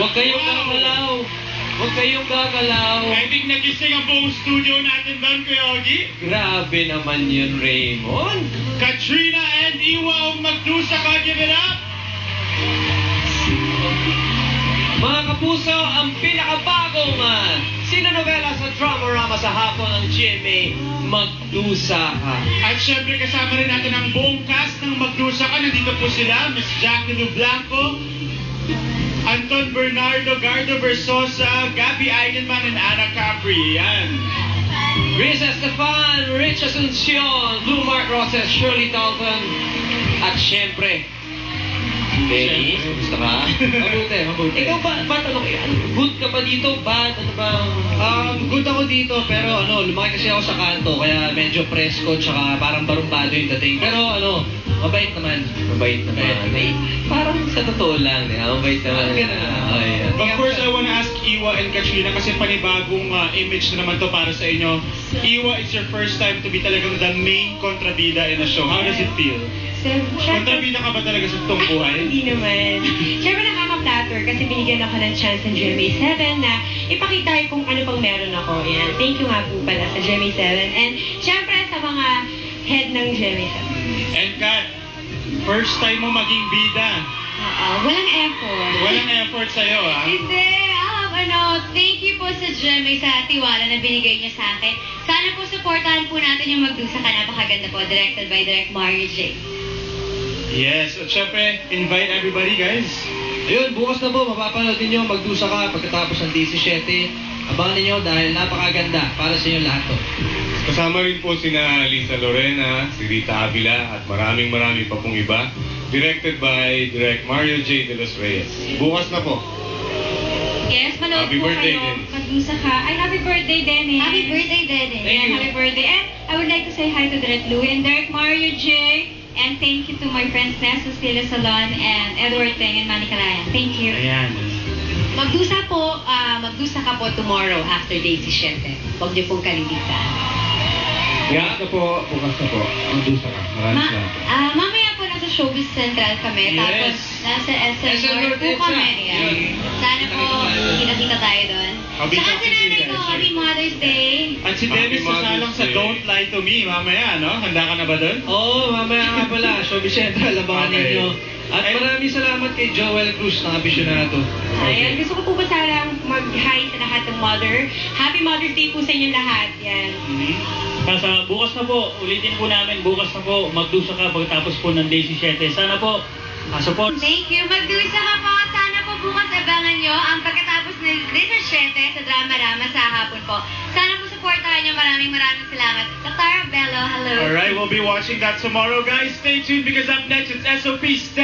Huwag kayong gagalaw. Huwag kayong gagalaw. I think nagising ang buong studio natin doon, Kuya Ogie. Grabe naman yun, Raymond. Katrina and Iwa ang magdusa ka, give it up. Mga kapuso, ang pinakabagong sinanovela sa Dramarama sa hapon ng GMA, Magdusa Ka. At syempre kasama rin natin ang buong cast ng Magdusa Ka. Nandito po sila, Miss Jackie Lu Blanco, Anton Bernardo, Gardo Versosa, Gabby Eigenman, and Ana Capri. Yan. Risa Estefan, Rich Asuncion, Blue Mark Roses, Shirley Dalton, at syempre, Benny, gusto ka? Mabuti, mabuti. Ikaw ba, good ka pa dito? Bad? Ano ba? Good ako dito, pero lumaki kasi ako sa kanto, kaya medyo presko, tsaka parang barumbado yung dating. Pero mabait naman. Mabait naman. Parang sa totoo lang, mabait naman. Of course, I want to ask Iwa and Katrina kasi panibagong image na naman to para sa inyo. Iwa, it's your first time to be talagang the main kontrabida in a show. How does it feel? Kontrabida ka ba talaga sa totoong buhay? Hindi naman. Siyempre nakaka-flatter kasi binigyan ako ng chance ng GMA7 na ipakita kung ano pang meron ako. Yan. Thank you nga po pala sa GMA7. And siyempre sa mga head ng GMA7. And Kat, first time mo maging bida. Walang effort. Walang effort sa'yo, ha? Hindi. Thank you po sa GMA sa tiwala na binigay niyo sa akin. Sana po supportahan po natin yung Magdusa Ka. Napakaganda po. Directed by Direct Mario J. Yes, at syempre, invite everybody, guys. Ayun, bukas na po, mapapanood ninyo Magdusa Ka pagkatapos ng 17. Abangan ninyo dahil napakaganda para sa inyo lahat to. Kasama rin po sina Lisa Lorena, si Rita Avila at maraming pa pong iba. Directed by Direct Mario J. De Los Reyes. Bukas na po. Yes, manood Happy po birthday kayo. din. Magdusa Ka. Ay, happy birthday, Dennis. Happy birthday, Dennis. Thank you. Happy birthday. And I would like to say hi to Direct Louie and Direct Mario J. And thank you to my friends Ness, Cecilia Salon, and Edward Teng and Manny Calayan. Thank you. Ayan. Magdusa ka po tomorrow after Daisy 7. Huwag niyo pong kalilitan. Bukas na po. Magdusa Ka. Maraming salamat. Mamaya po nasa Showbiz Central kami. Yes. Tapos nasa SM SM North po North kami. Extra. Yan. Sana po kita-kita tayo doon. Happy Saka si nanay ko, guys. Happy Mother's Day. At si Dennis Happy Mother's sasalang sa Day. Don't Lie to Me mamaya, no? Handa ka na ba doon? Oo, mamaya nga pala, Showbiz Central, abangan Okay. ninyo. At And- maraming salamat kay Joel Cruz ng Aficionado. Ayan, gusto ko po ba sana mag-hi sa lahat ng mother. Happy Mother's Day po sa inyo lahat. Yan. Kasa bukas na po, ulitin po namin, bukas na po, Magdusa Ka pagkatapos po ng Daisy 7. Sana po, support. Thank you. Magdusa ka po. Sana po bukas abangan nyo ang pagkatapos ng Daisy 7 sa Drama-Rama sa hapon po. Sana po supportahan nyo. Maraming salamat. Tatara Bello, hello. Alright, we'll be watching that tomorrow, guys. Stay tuned because up next it's SOP Step